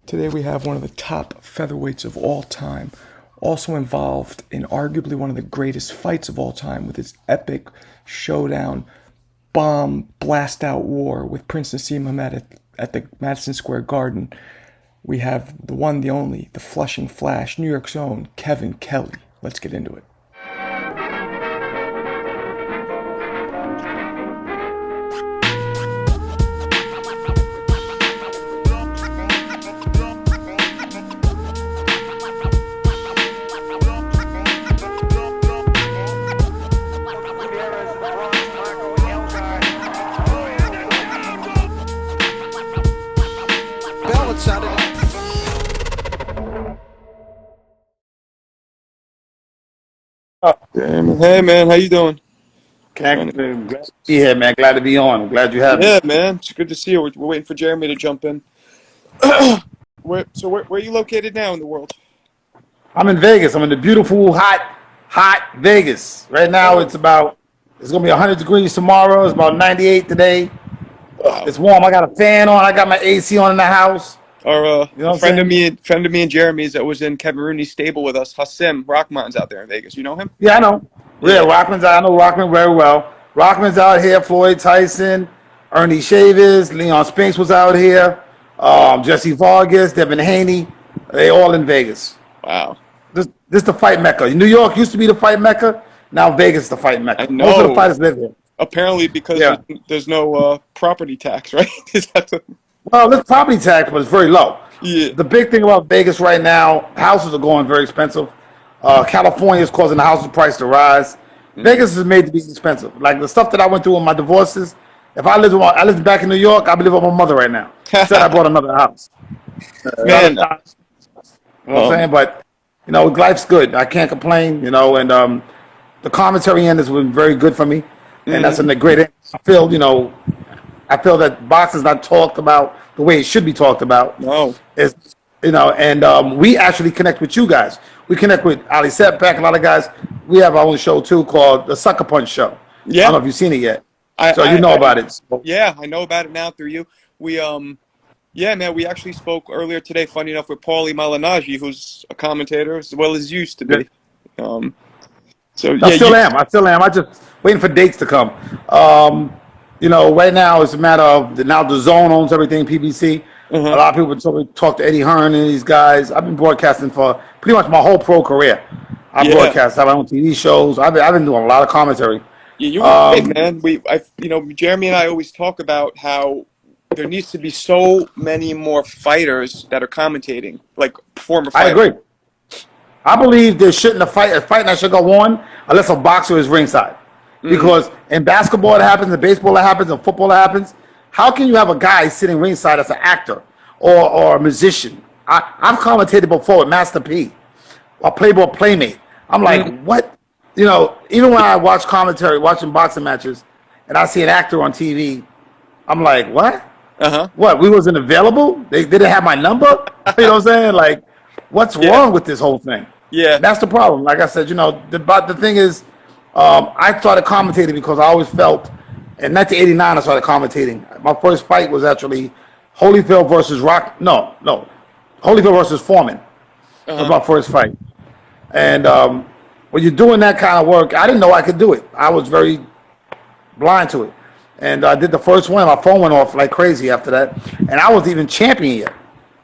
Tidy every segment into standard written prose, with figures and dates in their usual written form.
Today we have one of the top featherweights of all time, also involved in arguably one of the greatest fights of all time with his epic showdown, bomb, blast out war with Prince Naseem Hamed at the Madison Square Garden. We have the one, the only, the Flushing Flash, New York's own Kevin Kelly. Let's get into it. Damn. Hey man, how you doing? Glad to be here, man. Glad to be on. I'm glad you have me. Yeah, man, it's good to see you. We're waiting for Jeremy to jump in. Where are you located now in the world? I'm in Vegas. I'm in the beautiful, hot Vegas. Right now, it's gonna be 100 degrees tomorrow. It's about 98 today. Wow. It's warm. I got a fan on. I got my AC on in the house. Our You know what friend I'm of saying? me and Jeremy's that was in Kevin Rooney's stable with us, Hassim Rockman's out there in Vegas. You know him? Yeah, I know. Yeah, Yeah. I know Rockman very well. Rockman's out here. Floyd Tyson, Ernie Chavis, Leon Spinks was out here. Jesse Vargas, Devin Haney. They all in Vegas. Wow. This the fight mecca. New York used to be the fight mecca. Now Vegas is the fight I mecca. Most of the know. fighters live here. Apparently because Yeah. there's no property tax, right? Is that the, Well, this property tax was very low. yeah. The big thing about Vegas right now, houses are going very expensive. California is causing the housing price to rise. Vegas is made to be expensive. Like the stuff that I went through with my divorces. If I lived back in New York, I'd be living with my mother right now. Instead, I bought another house. Man. You know what I'm saying? But life's good. I can't complain. And the commentary end has been very good for me, and that's a great. I feel that boxing's not talked about the way it should be talked about. No. And we actually connect with you guys. We connect with Ali Setback, a lot of guys. We have our own show too called the Sucker Punch Show. I don't Yeah. know if you've seen it yet, I, so you I, know I about it. So, yeah, I know about it now through you. We yeah, man, we actually spoke earlier today, funny enough, with Paulie Malignaggi, who's a commentator as well as used to yeah. be. So I yeah, still am. I still am. I just waiting for dates to come. Right now it's a matter of now the zone owns everything. PBC. A uh-huh. lot of people talk to Eddie Hearn and these guys. I've been broadcasting for pretty much my whole pro career. I Yeah. broadcast. I have my own TV shows. I've been doing a lot of commentary. Yeah, you were great, Um, man. Jeremy and I always talk about how there needs to be so many more fighters that are commentating, like former I fighters. agree. I believe there shouldn't a fight that should go on unless a boxer is ringside. Because in basketball it happens, in baseball it happens, in football it happens. How can you have a guy sitting ringside as an actor or a musician? I've commentated before with Master P, a Playboy Playmate. I'm like, what? Even when I watch commentary, watching boxing matches, and I see an actor on TV, I'm like, what? Uh-huh. What? We wasn't available? They didn't have my number? You know what I'm saying? Like, what's Yeah. wrong with this whole thing? Yeah. That's the problem. Like I said, the thing is, I started commentating because I always felt, in 1989, I started commentating. My first fight was actually Holyfield versus Holyfield versus Foreman. That was Uh-huh. my first fight. And when you're doing that kind of work, I didn't know I could do it. I was very blind to it. And I did the first one. My phone went off like crazy after that. And I wasn't even champion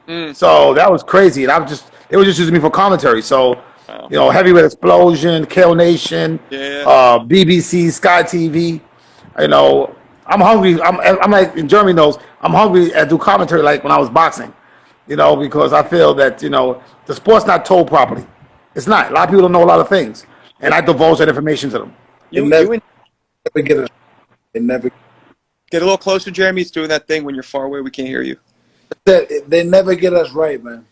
yet. So that was crazy. And they were just using me for commentary. So, Wow. Heavyweight Explosion, KO Nation, Yeah. BBC, Sky TV. I'm hungry. I'm like, and Jeremy knows, I'm hungry to do commentary like when I was boxing. Because I feel that, the sport's not told properly. It's not. A lot of people don't know a lot of things. And I divulge that information to them. They You never, you and never get it. They never get a little closer, Jeremy. It's doing that thing when you're far away, we can't hear you. they never get us right, man.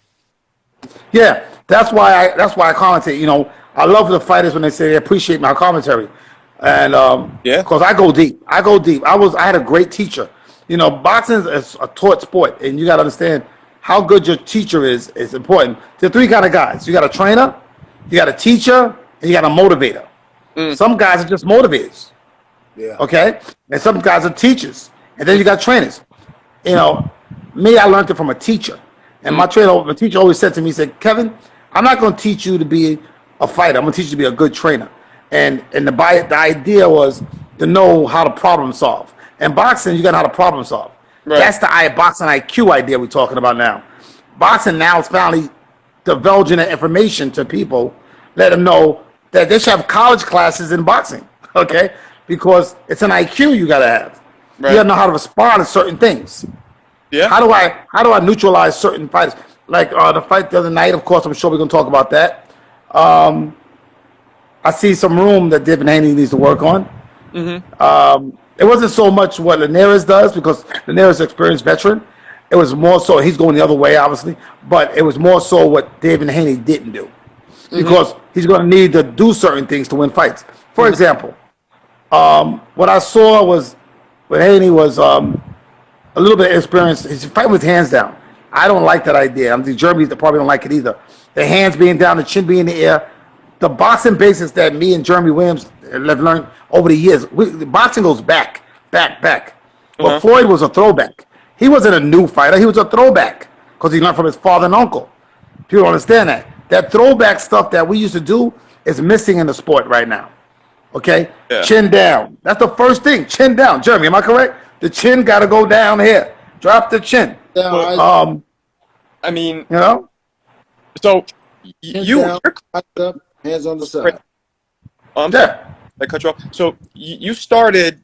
Yeah, that's why I commentate. I love the fighters when they say they appreciate my commentary, and Yeah. because I go deep. I had a great teacher. Boxing is a taught sport, and you got to understand how good your teacher is important. There are three kind of guys. You got a trainer, you got a teacher, and you got a motivator. Some guys are just motivators, Yeah. okay, and some guys are teachers, and then you got trainers. Me, I learned it from a teacher. And my teacher always said to me, he said, Kevin, I'm not going to teach you to be a fighter. I'm going to teach you to be a good trainer. And the idea was to know how to problem solve. And boxing, you got to know how to problem solve. Right. That's the boxing IQ idea we're talking about now. Boxing now is finally divulging that information to people, let them know that they should have college classes in boxing, okay? Because it's an IQ you got to have. Right. You got to know how to respond to certain things. Yeah. How do I neutralize certain fighters? Like the fight the other night, of course, I'm sure we're going to talk about that. I see some room that David Haney needs to work on. It wasn't so much what Linares does, because Linares is an experienced veteran. It was more so, he's going the other way, obviously, but it was more so what David Haney didn't do. Because he's going to need to do certain things to win fights. For example, what I saw was when Haney was a little bit experienced. He's fighting with hands down. I don't like that idea. I think Jeremy probably don't like it either. The hands being down, the chin being in the air. The boxing basics that me and Jeremy Williams have learned over the years, the boxing goes back. But Floyd was a throwback. He wasn't a new fighter. He was a throwback because he learned from his father and uncle. People don't understand that. That throwback stuff that we used to do is missing in the sport right now. Okay? Yeah. Chin down. That's the first thing. Chin down. Jeremy, am I correct? The chin got to go down here. Drop the chin. Down, I mean, you know? so hands you down, eyes up, hands on the side. I'm sorry, I cut you off. So you started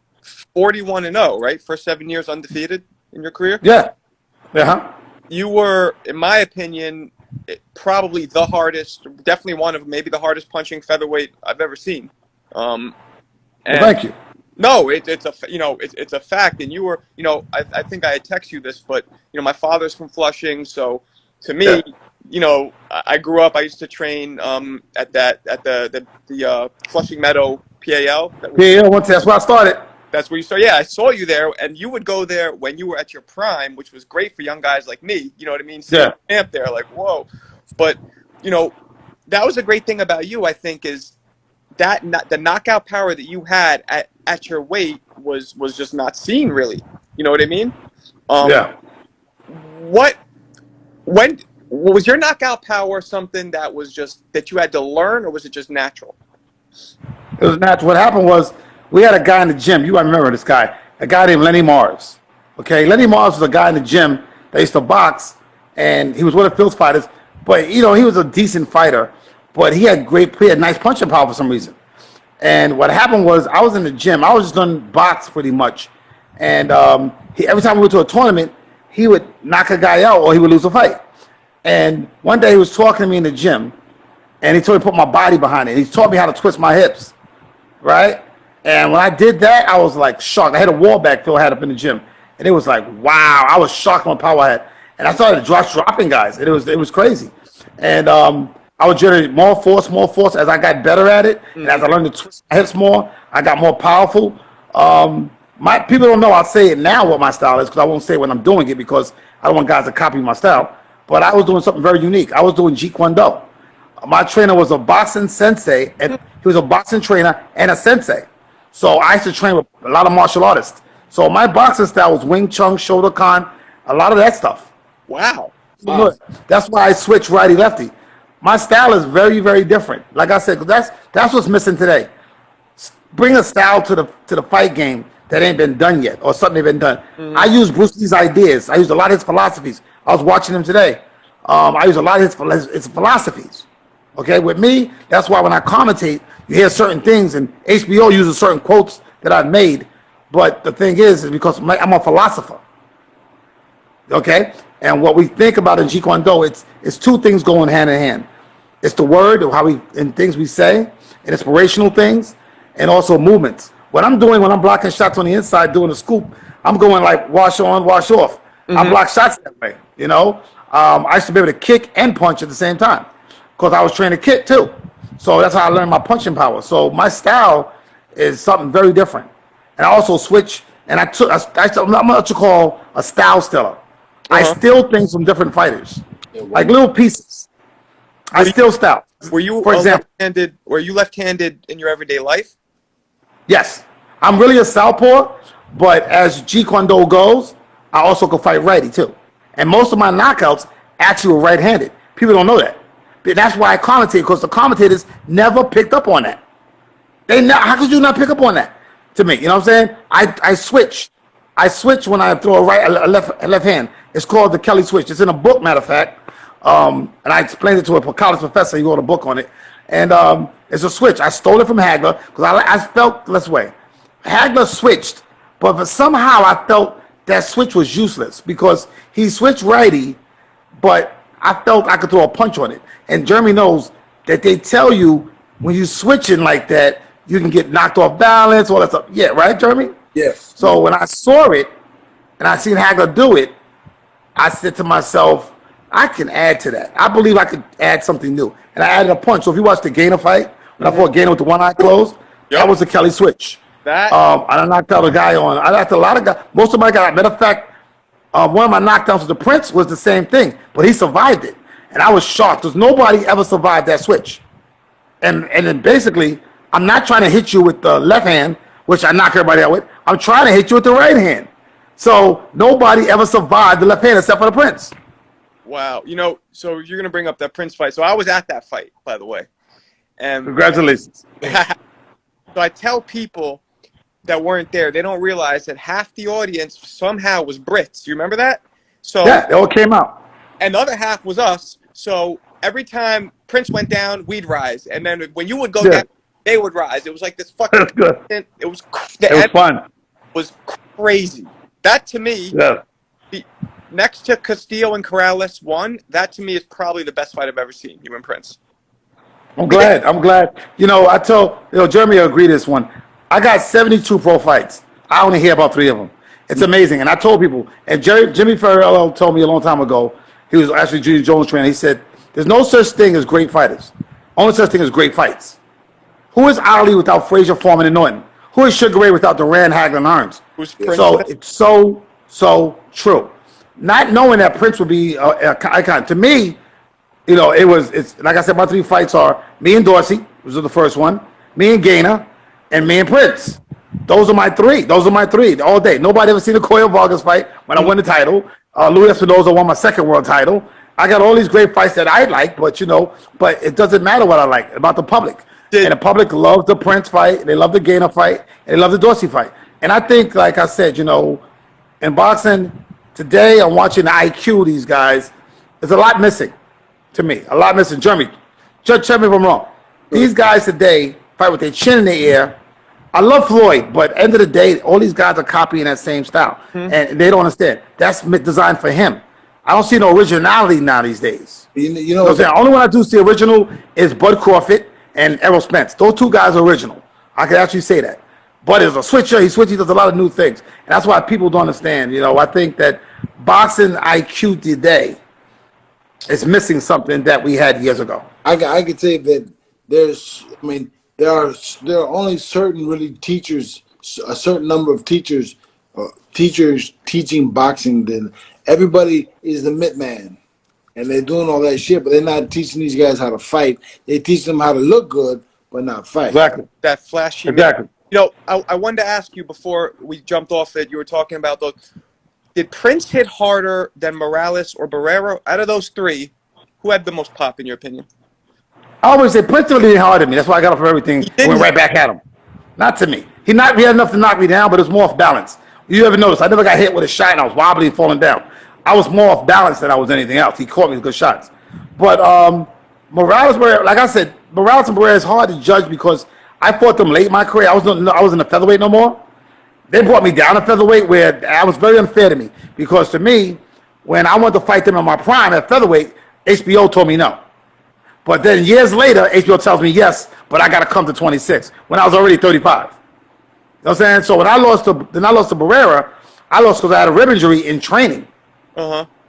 41-0, right? First 7 years undefeated in your career? Yeah. Uh-huh. You were, in my opinion, probably the hardest, definitely one of maybe the hardest punching featherweight I've ever seen. Well, thank you. No, it's a fact, and you were, I think I had texted you this, but my father's from Flushing, so to me, I grew up. I used to train at the Flushing Meadow PAL. That's where I started. That's where you started. Yeah, I saw you there, and you would go there when you were at your prime, which was great for young guys like me. You know what I mean? Sitting camp there, like whoa. But that was a great thing about you. I think is that the knockout power that you had at your weight was just not seen really. You know what I mean? When was your knockout power something that was just that you had to learn, or was it just natural? It was natural. What happened was we had a guy in the gym. You might remember this guy. A guy named Lenny Mars. Okay, Lenny Mars was a guy in the gym that used to box, and he was one of Phil's fighters. But he was a decent fighter, but he had nice punching power for some reason. And what happened was I was in the gym. I was just doing box pretty much, and every time we went to a tournament, he would knock a guy out or he would lose a fight. And one day he was talking to me in the gym, and he told me to put my body behind it. He taught me how to twist my hips, right? And when I did that, I was like shocked. I had a wall back Phil had up in the gym, and it was like, wow! I was shocked at my power I had, and I started dropping guys. It was crazy, and I would generate more force as I got better at it, and as I learned to twist my hips more, I got more powerful. My people don't know. I'll say it now what my style is because I won't say it when I'm doing it because I don't want guys to copy my style. But I was doing something very unique. I was doing Jeet Kune Do. My trainer was a boxing sensei, and he was a boxing trainer and a sensei. So I used to train with a lot of martial artists. So my boxing style was Wing Chun, Shotokan, a lot of that stuff. Wow. That's why I switched righty-lefty. My style is very, very different. Like I said, that's what's missing today. Bring a style to the fight game that ain't been done yet, or something ain't been done. I use Bruce Lee's ideas. I used a lot of his philosophies. I was watching him today. I use a lot of his philosophies. Okay, with me, that's why when I commentate, you hear certain things, and HBO uses certain quotes that I've made. But the thing is because I'm a philosopher. Okay, and what we think about in Jeet Kune Do, it's two things going hand in hand. It's the word, and things we say, and inspirational things, and also movements. What I'm doing when I'm blocking shots on the inside, doing a scoop, I'm going like wash on, wash off. I block shots that way. I used to be able to kick and punch at the same time because I was trained to kick too. So that's how I learned my punching power. So my style is something very different. And I also switch, and I'm what you call a style stealer. I steal things from different fighters, like little pieces. I steal style. Were you for example, left-handed? Were you left-handed in your everyday life? Yes, I'm really a southpaw, but as Jeet Kune Do goes, I also can fight righty too. And most of my knockouts actually were right-handed. People don't know that. But that's why I commentate, because the commentators never picked up on that. How could you not pick up on that? To me, you know what I'm saying? I switch. I switch when I throw a left hand. It's called the Kelly switch. It's in a book, matter of fact. And I explained it to a college professor. He wrote a book on it. And it's a switch. I stole it from Hagler because I felt this way. Hagler switched, but somehow I felt that switch was useless because he switched righty, but I felt I could throw a punch on it. And Jeremy knows that they tell you when you switching like that, you can get knocked off balance, all that stuff. Yeah, right, Jeremy? Yes. So when I saw it and I seen Hagler do it, I said to myself, I can add to that. I believe I could add something new. And I added a punch. So if you watch the Gainer fight, when I fought Gainer with the one eye closed, that was the Kelly switch. I knocked out a guy on. I knocked a lot of guys. Most of my guys. Matter of fact, one of my knockdowns with the Prince was the same thing, but he survived it. And I was shocked because nobody ever survived that switch. And then basically, I'm not trying to hit you with the left hand, which I knock everybody out with. I'm trying to hit you with the right hand. So nobody ever survived the left hand except for the Prince. Wow. You know, so you're going to bring up that Prince fight. So I was at that fight, by the way. Congratulations. So I tell people that weren't there, they don't realize that half the audience somehow was Brits. You remember that? So yeah, it all came out. And the other half was us. So every time Prince went down, we'd rise. And then when you would go down, they would rise. It was like this fucking... That's good. It was fun. It was crazy. That, to me, next to Castillo and Corrales won, that, to me, is probably the best fight I've ever seen, you and Prince. I'm glad. You know, I told... You know, Jeremy agreed this one. I got 72 pro fights. I only hear about 3 of them. It's amazing. And I told people, and Jimmy Ferrello told me a long time ago, he was actually Judy Jones' trainer, he said, there's no such thing as great fighters. Only such thing as great fights. Who is Ali without Frazier, Foreman, and Norton? Who is Sugar Ray without Duran, Hagler, and Arns? So it's so true. Not knowing that Prince would be an icon. To me, you know, it's like I said, my 3 fights are me and Dorsey, which was the first one, me and Gainer, and me and Prince. Those are my 3. Those are my 3 all day. Nobody ever seen the Coyle Vargas fight when I won the title. Louis Espinoza won my 2nd world title. I got all these great fights that I like, but but it doesn't matter what I like about the public. And the public loves the Prince fight, they love the Gainer fight, and they love the Dorsey fight. And I think, like I said, you know, in boxing today, I'm watching the IQ of these guys. There's a lot missing to me. A lot missing. Jeremy, judge me if I'm wrong. These guys today fight with their chin in the air. I love Floyd, but at the end of the day, all these guys are copying that same style. And they don't understand. That's designed for him. I don't see no originality now these days. You know the only one I do see original is Bud Crawford and Errol Spence. Those 2 guys are original. I can actually say that. Bud is a switcher. He switches, does a lot of new things. And that's why people don't understand. You know, I think that boxing IQ today is missing something that we had years ago. I could say that there are only certain really teachers, a certain number of teachers teaching boxing. Then everybody is the mitt man, and they're doing all that shit, but they're not teaching these guys how to fight. They teach them how to look good, but not fight. Exactly. That flashy. Exactly. You know, I wanted to ask you before we jumped off it. You were talking about those. Did Prince hit harder than Morales or Barrero? Out of those 3, who had the most pop in your opinion? I always say Prince really hit hard at me. That's why I got up for everything. Went right back at him. Not to me. He had enough to knock me down, but it was more off balance. You ever notice? I never got hit with a shot and I was wobbly and falling down. I was more off balance than I was anything else. He caught me with good shots. But Morales, like I said, Morales and Barrera is hard to judge because I fought them late in my career. I was in the featherweight no more. They brought me down to featherweight where I was very unfair to me because to me, when I wanted to fight them in my prime at featherweight, HBO told me no. But then years later, HBO tells me yes, but I got to come to 26 when I was already 35. You know what I'm saying? So when I lost to Barrera, I lost because I had a rib injury in training.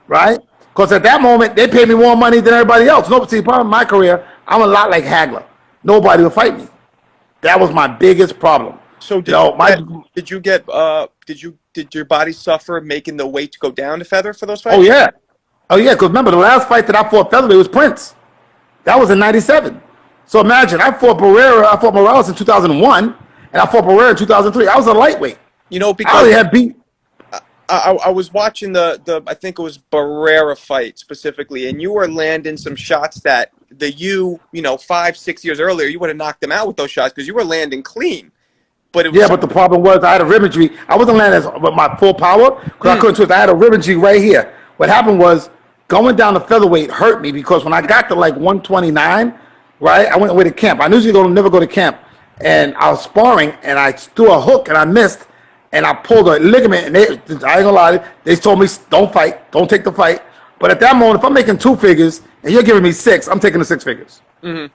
Right? Because at that moment, they paid me more money than everybody else. See, the problem in my career, I'm a lot like Hagler. Nobody will fight me. That was my biggest problem. So did your body suffer making the weight to go down to feather for those fights? Oh yeah, because remember the last fight that I fought featherweight was Prince. That was in '97. So imagine I fought Morales in 2001, and I fought Barrera in 2003. I was a lightweight. You know, because I only had beat. I was watching the I think it was Barrera fight specifically, and you were landing some shots that you know 5-6 years earlier you would have knocked them out with those shots because you were landing clean. But it was Yeah, but the problem was I had a rib injury. I wasn't landing with my full power because I couldn't twist. I had a rib injury right here. What happened was going down the featherweight hurt me because when I got to like 129, right, I went away to camp. I knew you never go to camp, and I was sparring and I threw a hook and I missed, and I pulled a ligament. And I ain't gonna lie, they told me don't fight, don't take the fight. But at that moment, if I'm making 2 figures and you're giving me 6, I'm taking the 6 figures. Yeah.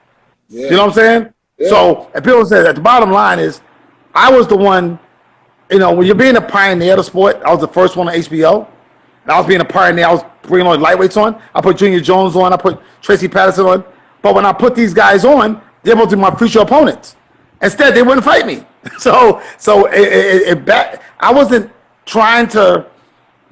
You know what I'm saying? Yeah. So, and people say that the bottom line is, I was the one, you know, when you're being a pioneer of the sport, I was the first one on HBO. And I was being a pioneer. I was bringing all the lightweights on. I put Junior Jones on. I put Tracy Patterson on. But when I put these guys on, they're supposed to be my future opponents. Instead, they wouldn't fight me. So I wasn't trying to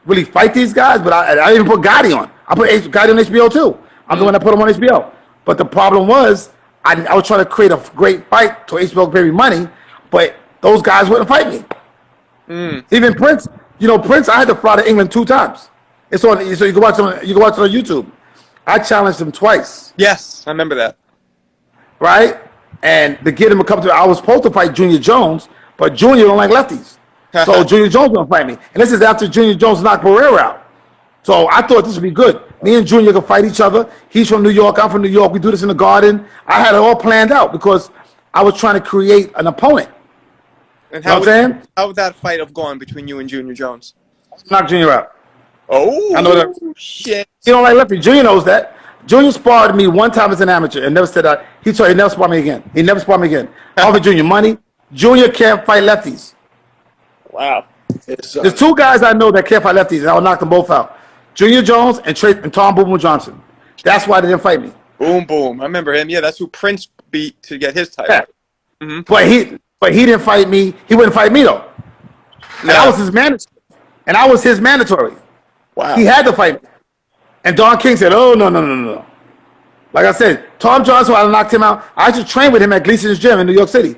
really fight these guys, but I even put Gotti on. I put Gotti on HBO too. I'm the one that put him on HBO. But the problem was, I was trying to create a great fight so HBO could pay me money, but those guys wouldn't fight me. Even Prince, you know, Prince, I had to fly to England 2 times. It's on, so you can watch it on, YouTube. I challenged him twice. yes, I remember that. Right? And to get him to come to, I was supposed to fight Junior Jones, but Junior don't like lefties. So Junior Jones gonna fight me. And this is after Junior Jones knocked Barrero out. So I thought this would be good. Me and Junior could fight each other. He's from New York, I'm from New York. We do this in the garden. I had it all planned out because I was trying to create an opponent. And You know what I'm saying? how would that fight have gone between you and Junior Jones? Knock Junior out. Oh, I know that. shit. He don't like lefty. Junior knows that. Junior sparred me one time as an amateur and never said that. He told he never sparred me again. He never sparred me again. I offered Junior money. Junior can't fight lefties. Wow. There's 2 guys I know that can't fight lefties, and I will knock them both out. Junior Jones and Tom Boom Boom Johnson. That's why they didn't fight me. Boom, boom. I remember him. Yeah, that's who Prince beat to get his title. Yeah. But he didn't fight me. He wouldn't fight me though. And I was his mandatory. And I was his mandatory. Wow. He had to fight me. And Don King said, "Oh no. Like I said, Tom Johnson, I knocked him out. I actually trained with him at Gleason's gym in New York City.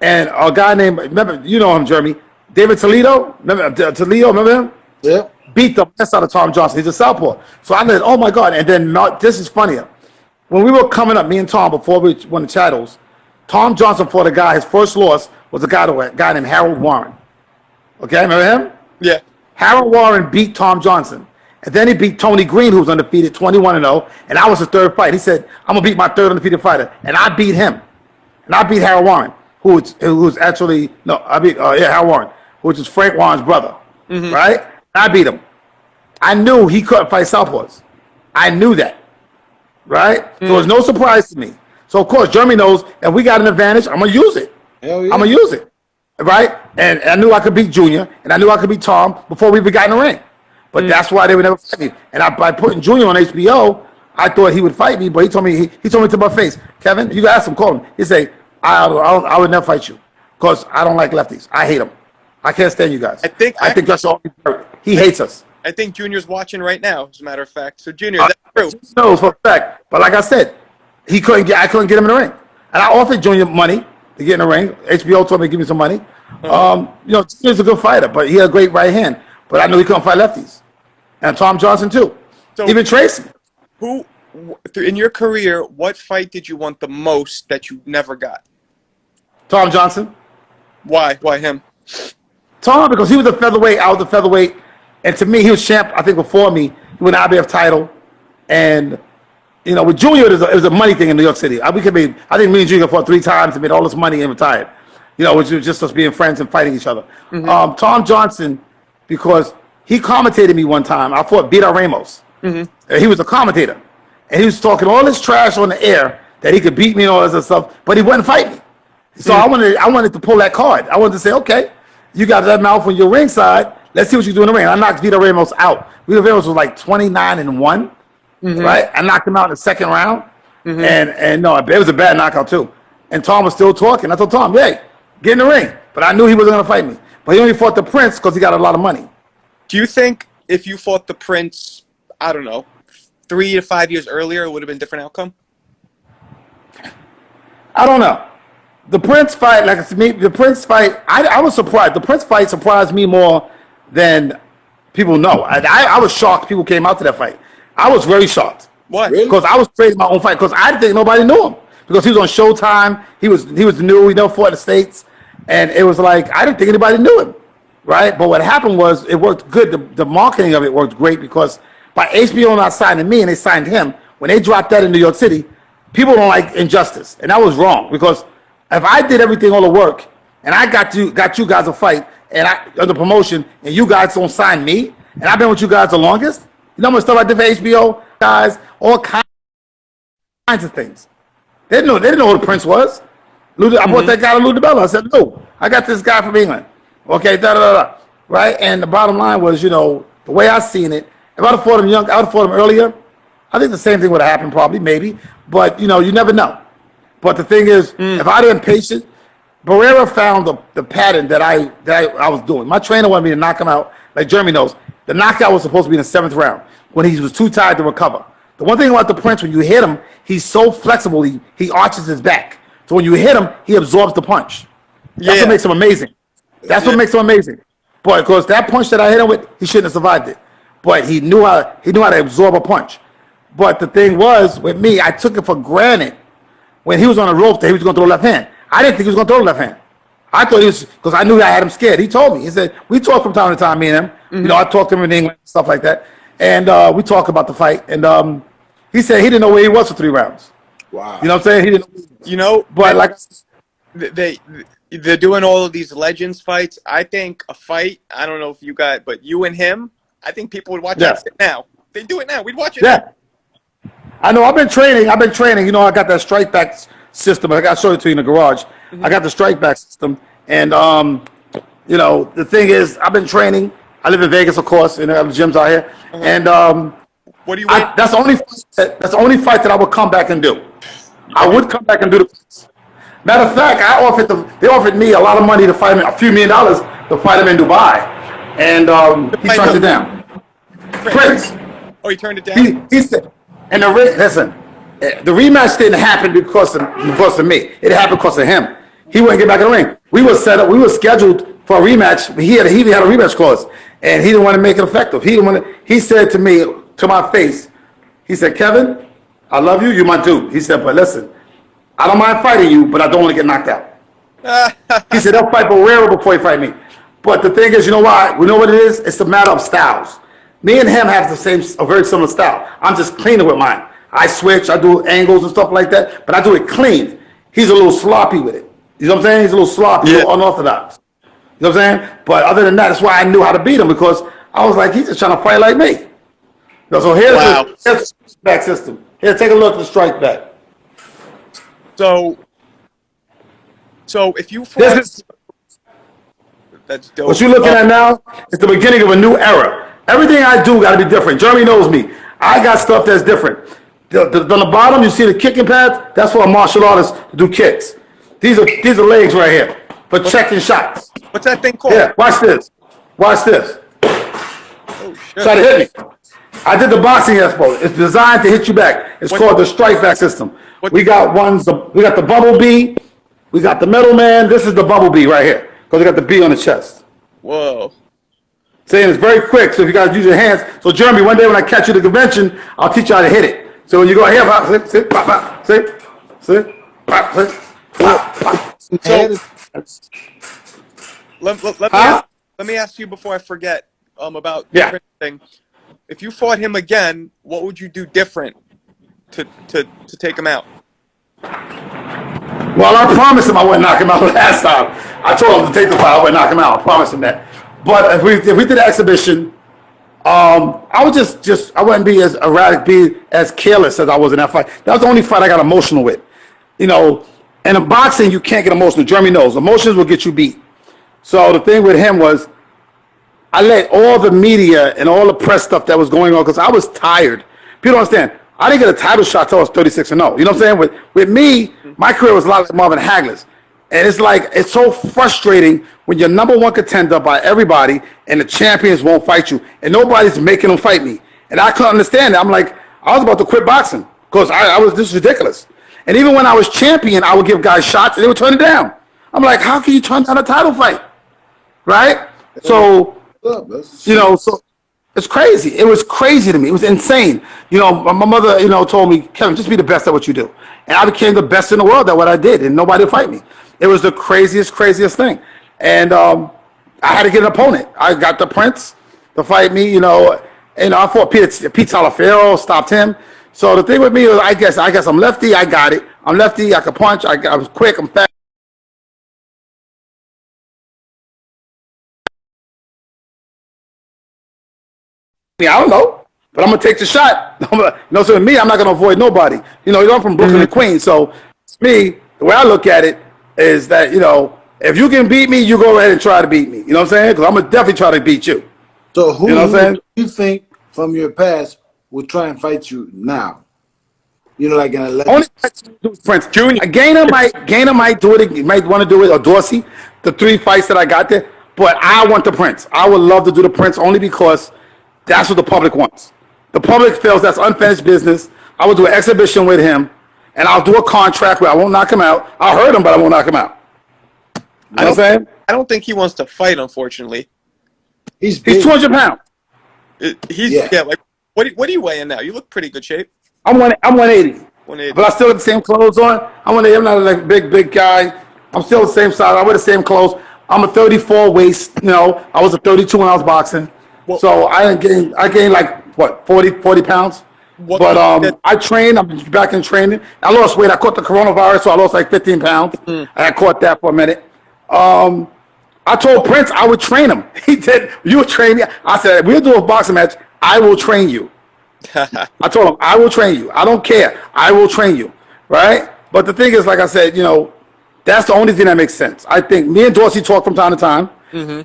And a guy named, remember, you know him, Jeremy, David Toledo. Remember him? Yeah. Beat the mess out of Tom Johnson. He's a southpaw. So I said, oh my God. And then this is funnier. When we were coming up, me and Tom, before we won the titles, Tom Johnson fought a guy, his first loss was a guy named Harold Warren. Okay, remember him? Yeah. Harold Warren beat Tom Johnson. And then he beat Tony Green, who was undefeated, 21-0. And I was his 3rd fight. He said, I'm going to beat my 3rd undefeated fighter. And I beat him. And I beat Harold Warren, who's actually, Harold Warren, which is Frank Warren's brother. Right? And I beat him. I knew he couldn't fight southpaws. I knew that. Right? So it was no surprise to me. So, of course, Jeremy knows if we got an advantage, I'm going to use it. Hell yeah. I'm going to use it. Right? And I knew I could beat Junior, and I knew I could beat Tom before we even got in the ring. But that's why they would never fight me. And by putting Junior on HBO, I thought he would fight me, but he told me to my face, Kevin, you ask him, call him. He say, I would never fight you because I don't like lefties. I hate them. I can't stand you guys. I think that's all he hates us. I think Junior's watching right now, as a matter of fact. So, Junior, that's true. No, for a fact. But like I said, I couldn't get him in the ring. And I offered Junior money to get in the ring. HBO told me to give me some money. Junior's a good fighter, but he had a great right hand. But I knew he couldn't fight lefties. And Tom Johnson, too. So, even Tracy. Who, in your career, what fight did you want the most that you never got? Tom Johnson. Why? Why him? Tom, because he was a featherweight, I was a featherweight. And to me, he was champ, I think, before me. He won the IBF title. And, with Junior, it was a money thing in New York City. I think me and Junior fought 3 times and made all this money and retired. Which was just us being friends and fighting each other. Tom Johnson, because he commentated me one time. I fought Vito Ramos. He was a commentator. And he was talking all this trash on the air that he could beat me and all this other stuff, but he wouldn't fight me. So I wanted to pull that card. I wanted to say, okay, you got that mouth on your ringside. Let's see what you do in the ring. I knocked Vito Ramos out. Vito Ramos was like 29-1, right? I knocked him out in the 2nd round. And no, it was a bad knockout too. And Tom was still talking. I told Tom, hey, get in the ring. But I knew he wasn't going to fight me. But he only fought the Prince because he got a lot of money. Do you think if you fought the Prince, I don't know, 3 to 5 years earlier, it would have been a different outcome? I don't know. The Prince fight, I was surprised. The Prince fight surprised me more than people know. I was shocked people came out to that fight. I was very shocked. What? Really? Because I was creating my own fight because I didn't think nobody knew him because he was on Showtime. He was new. He never fought in the States, and it was like I didn't think anybody knew him, right? But what happened was it worked good. The marketing of it worked great because by HBO not signing me and they signed him, when they dropped that in New York City, people don't like injustice, and that was wrong because if I did everything, all the work, and I got you guys a fight, and I under promotion, and you guys don't sign me, and I've been with you guys the longest. You know how much stuff I did for HBO guys, all kinds of things. They didn't know who the Prince was. I bought that guy to Lou DiBella. I said, no, I got this guy from England. Okay, right? And the bottom line was, the way I seen it, if I'd have fought him earlier, I think the same thing would have happened probably, maybe. But, you never know. But the thing is, if I'd have been patient, Barrero found the pattern that I was doing. My trainer wanted me to knock him out, like Jeremy knows. The knockout was supposed to be in the 7th round when he was too tired to recover. The one thing about the Prince, when you hit him, he's so flexible, he arches his back. So when you hit him, he absorbs the punch. That's what makes him amazing. That's what makes him amazing. But because that punch that I hit him with, he shouldn't have survived it. But he knew how to absorb a punch. But the thing was, with me, I took it for granted when he was on the rope that he was going to throw left hand. I didn't think he was going to throw the left hand. I thought he was, because I knew I had him scared. He told me. He said, we talk from time to time, me and him. I talked to him in England, stuff like that. And we talk about the fight. And he said he didn't know where he was for 3 rounds. Wow. You know what I'm saying? He didn't know. But like they're doing all of these legends fights. I think a fight, I don't know if you got, but you and him, I think people would watch it now. They do it now. We'd watch it now. I know. I've been training. I got that strike back system. I got to show it to you in the garage. I got the strike back system. And, the thing is, I've been training. I live in Vegas, of course, and I have gyms out here. And what do you that's the only fight that I would come back and do. I would come back and do the fights. Matter of fact, they offered me a lot of money to fight him, a few $1 million to fight him in Dubai. And he turned it down. Prince. Oh, he turned it down? He said, and listen, the rematch didn't happen because of me. It happened because of him. He wouldn't get back in the ring. We were set up. We were scheduled for a rematch. He had a rematch clause, and he didn't want to make it effective. He said to me, to my face, he said, Kevin, I love you. You're my dude. He said, but listen, I don't mind fighting you, but I don't want to get knocked out. He said, they'll fight Barrero before he fight me. But the thing is, you know why? We know what it is? It's a matter of styles. Me and him have a very similar style. I'm just cleaner with mine. I switch, I do angles and stuff like that, but I do it clean. He's a little sloppy with it. You know what I'm saying? He's a little sloppy, a little unorthodox. You know what I'm saying? But other than that, that's why I knew how to beat him, because I was like, he's just trying to fight like me. So here's the strike back system. Here, take a look at the strike back. So if you fought, that's dope. What you're looking at now is the beginning of a new era. Everything I do got to be different. Jeremy knows me. I got stuff that's different. On the bottom, you see the kicking pads. That's for a martial artist to do kicks. These are legs right here for checking shots. What's that thing called? Yeah, watch this. Watch this. Oh, shit. Try to hit me. I did the boxing expo. It's designed to hit you back. It's called the strike back system. We got the bubble bee. We got the metal man. This is the bubble bee right here, because we got the bee on the chest. Whoa. Saying it's very quick, so if you guys use your hands. So Jeremy, one day when I catch you at the convention, I'll teach you how to hit it. So when you go here, sit, pop, pop, sit, pop, sit, pop, pop. So let me ask you before I forget about the Prince thing. If you fought him again, what would you do different to take him out? Well, I promised him I wouldn't knock him out last time. I told him to take the fight, I wouldn't knock him out. I promised him that. But if we did the exhibition, I would I wouldn't be as erratic, be as careless as I was in that fight. That was the only fight I got emotional with. And in boxing, you can't get emotional. Jeremy knows. Emotions will get you beat. So the thing with him was, I let all the media and all the press stuff that was going on, because I was tired. People don't understand. I didn't get a title shot until I was 36-0. You know what I'm saying? With me, my career was a lot like Marvin Hagler's. And it's so frustrating when you're #1 contender by everybody and the champions won't fight you. And nobody's making them fight me. And I couldn't understand it. I'm like, I was about to quit boxing because this is ridiculous. And even when I was champion, I would give guys shots and they would turn it down. I'm like, how can you turn down a title fight? Right? So, It's crazy. It was crazy to me. It was insane. You know, my mother, you know, told me, Kevin, just be the best at what you do. And I became the best in the world at what I did, and nobody would fight me. It was the craziest thing. And I had to get an opponent. I got the Prince to fight me, you know, and I fought Pete Talaferro, stopped him. So the thing with me was, I guess I'm lefty. I got it. I'm lefty. I can punch. I was quick. I'm fast. I don't know, but I'm gonna take the shot. You know, so with me, I'm not gonna avoid nobody. You know, I'm from Brooklyn and Queens, so to me, the way I look at it is that, you know, if you can beat me, you go ahead and try to beat me. You know what I'm saying? Because I'm gonna definitely try to beat you. So who, You know what I'm saying? do you think from your past would try and fight you now? You know, like in a Only legend. Prince. Junior. Gainer might do it. He might want to do it, or Dorsey. The 3 fights that I got there, but I want the Prince. I would love to do the Prince only because that's what the public wants. The public feels that's unfinished business. I will do an exhibition with him, and I'll do a contract where I won't knock him out. I'll hurt him, but I won't knock him out. You know what I'm saying? I don't think he wants to fight, unfortunately. He's big. He's 200 pounds. Like what are you weighing now? You look pretty good shape. I'm 180. 180. But I still have the same clothes on. I'm not like a big guy. I'm still the same size. I wear the same clothes. I'm a 34 waist. You know, I was a 32 when I was boxing. Well, So I gained like what 40 pounds. But I trained. I'm back in training. I lost weight. I caught the coronavirus, so I lost like 15 pounds. I caught that for a minute. I told Prince I would train him. He said, "You would train me." I said, "We'll do a boxing match. I will train you." I told him, "I will train you. I don't care. I will train you." Right? But the thing is, like I said, you know, that's the only thing that makes sense. I think me and Dorsey talk from time to time.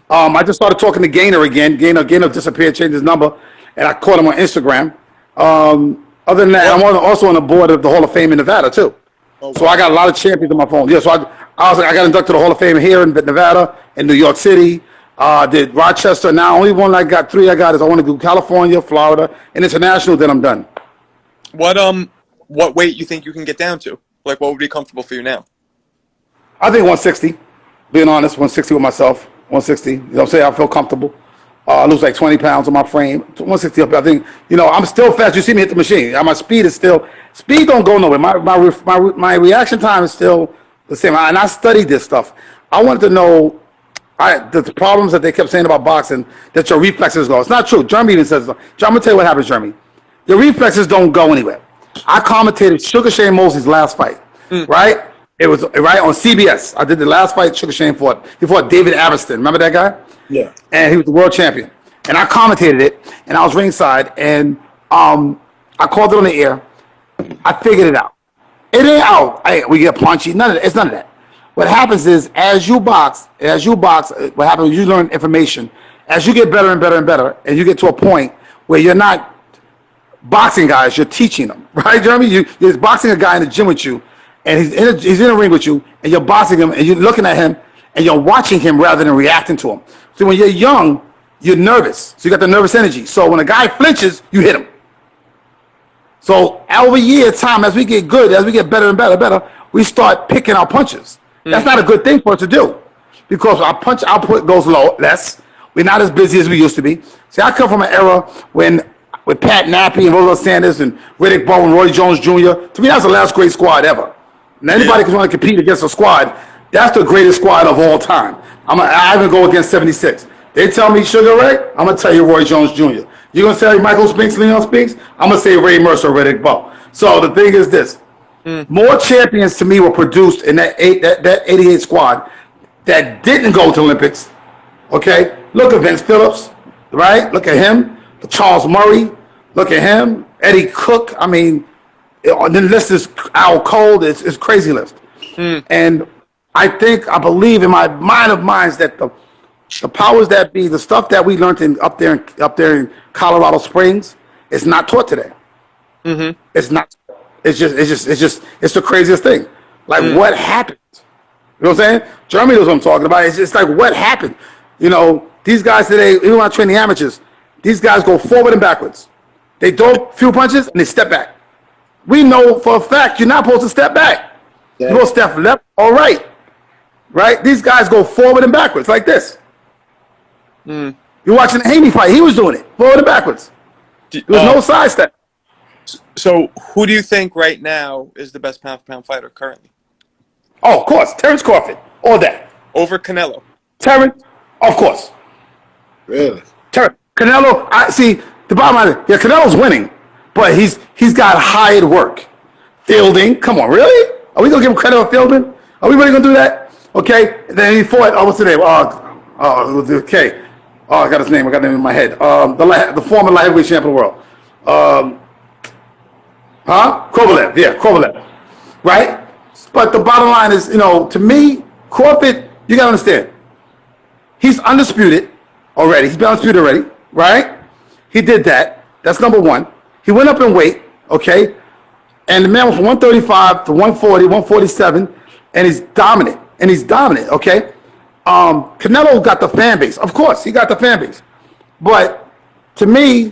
I just started talking to Gainer again. Gainer disappeared, changed his number, and I caught him on Instagram. Other than that, I'm also on the board of the Hall of Fame in Nevada too. So I got a lot of champions on my phone. Yeah, so I got inducted to the Hall of Fame here in Nevada, in New York City. Did Rochester. Now only one I got, 3 I got is I want to do California, Florida, and international. Then I'm done. What weight you think you can get down to? Like, what would be comfortable for you now? I think 160. Being honest, 160 with myself. 160. You know what I'm saying? I feel comfortable. I lose like 20 pounds on my frame. 160 up. I think, you know, I'm still fast. You see me hit the machine. My speed don't go nowhere. My reaction time is still the same. And I studied this stuff. I wanted to know the problems that they kept saying about boxing, that your reflexes go. It's not true. Jeremy even says, I'm going to tell you what happens, Jeremy. Your reflexes don't go anywhere. I commentated Sugar Shane Mosley's last fight, right? It was right on CBS. I did the last fight Sugar Shane fought. He fought David Aviston. Remember that guy? Yeah. And he was the world champion. And I commentated it, and I was ringside, and I called it on the air. I figured it out. It ain't out. We get punchy. It's none of that. What happens is, as you box, what happens is you learn information. As you get better and better and better, and you get to a point where you're not boxing guys, you're teaching them. Right, Jeremy? You're boxing a guy in the gym with you, and he's in a ring with you, and you're boxing him, and you're looking at him, and you're watching him rather than reacting to him. So when you're young, you're nervous. So you got the nervous energy. So when a guy flinches, you hit him. So over years, time, as we get good, as we get better and better, we start picking our punches. That's not a good thing for us to do, because our punch output goes less. We're not as busy as we used to be. See, I come from an era with Pat Nappy and Rollo Sanders and Riddick Bowe and Roy Jones Jr. To me, that's the last great squad ever. And anybody can want to compete against a squad, that's the greatest squad of all time. I even go against 76. They tell me Sugar Ray, I'm going to tell you Roy Jones Jr. You're going to say Michael Spinks, Leon Spinks? I'm going to say Ray Mercer, Riddick Bowe. So the thing is this. More champions to me were produced in that 88 squad that didn't go to Olympics. Okay? Look at Vince Phillips, right? Look at him. Charles Murray. Look at him. Eddie Cook. I mean, the list is Al Cole. It's crazy list. And I believe in my mind of minds that the powers that be, the stuff that we learned up there in Colorado Springs, is not taught today. It's not. It's the craziest thing. Like, what happened? You know what I'm saying? Jeremy knows what I'm talking about. It's just like, what happened? You know, these guys today, even when I train the amateurs, these guys go forward and backwards. They throw a few punches and they step back. We know for a fact you're not supposed to step back. You're supposed to step left or right. Right? These guys go forward and backwards like this. You You're watching the Haney fight. He was doing it forward and backwards. There was no sidestep. So who do you think right now is the best pound-for-pound fighter currently? Oh, of course, Terrence Crawford, all that. Over Canelo. Terrence, of course. Really? Canelo. I see. The bottom line, yeah, Canelo's winning, but he's got hired work. Fielding, come on, really? Are we gonna give him credit for fielding? Are we really gonna do that? Okay. And then he fought. Oh, what's the name? Okay. Oh, I got his name. I got the name in my head. The former light heavyweight champion of the world. Kovalev. Yeah, Kovalev. Right. But the bottom line is, to me, Crawford. You gotta understand. He's undisputed already. He's been undisputed already. Right. He did that. That's number one. He went up in weight. Okay. And the man went from 135 to 140, 147, and he's dominant. Okay? Canelo got the fan base. Of course, he got the fan base. But to me,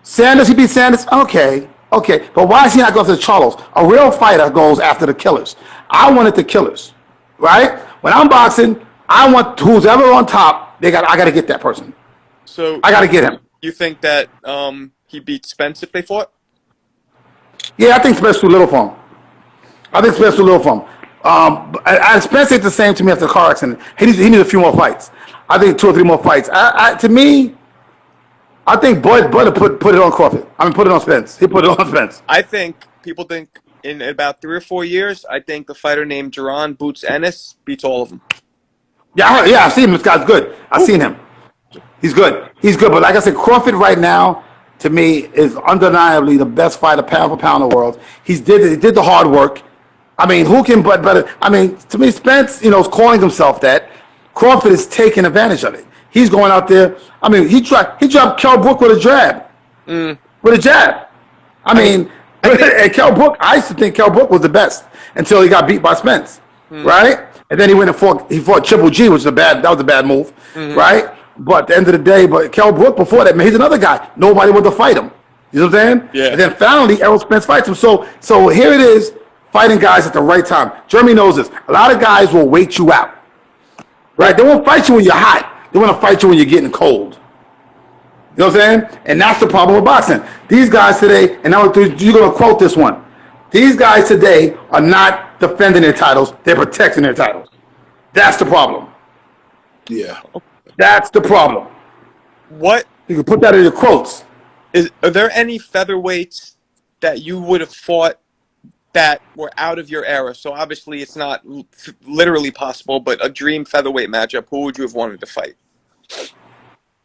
Sanders, he beat Sanders. Okay. But why is he not going to the Charlos? A real fighter goes after the killers. I wanted the killers, right? When I'm boxing, I want who's ever on top. I got to get that person. So I got to get him. You think that he beat Spence if they fought? Yeah, I think Spence too little for him. Spence ain't the same to me after the car accident. He needs a few more fights. I think 2 or 3 more fights. To me, I think Bud put it on Crawford. Put it on Spence. He put it on Spence. People think in about 3 or 4 years, I think the fighter named Jaron Boots Ennis beats all of them. Yeah, I've seen him. This guy's good. I've seen him. He's good. But like I said, Crawford right now, to me, is undeniably the best fighter pound for pound in the world. He did the hard work. Who can but better? To me, Spence, is calling himself that. Crawford is taking advantage of it. He's going out there. He dropped Kell Brook with a jab. With a jab. And Kell Brook, I used to think Kell Brook was the best until he got beat by Spence. Right? And then he went and fought Triple G, which was that was a bad move. Right? But at the end of the day, Kell Brook before that, man, he's another guy. Nobody wanted to fight him. You know what I'm saying? Yeah. And then finally, Errol Spence fights him. So here it is, fighting guys at the right time. Jeremy knows this. A lot of guys will wait you out. Right? They won't fight you when you're hot. They want to fight you when you're getting cold. You know what I'm saying? And that's the problem with boxing. These guys today, and now you're going to quote this one. These guys today are not defending their titles. They're protecting their titles. That's the problem. Yeah. That's the problem. What? You can put that in your quotes. Are there any featherweights that you would have fought that were out of your era? So obviously it's not literally possible, but a dream featherweight matchup, who would you have wanted to fight?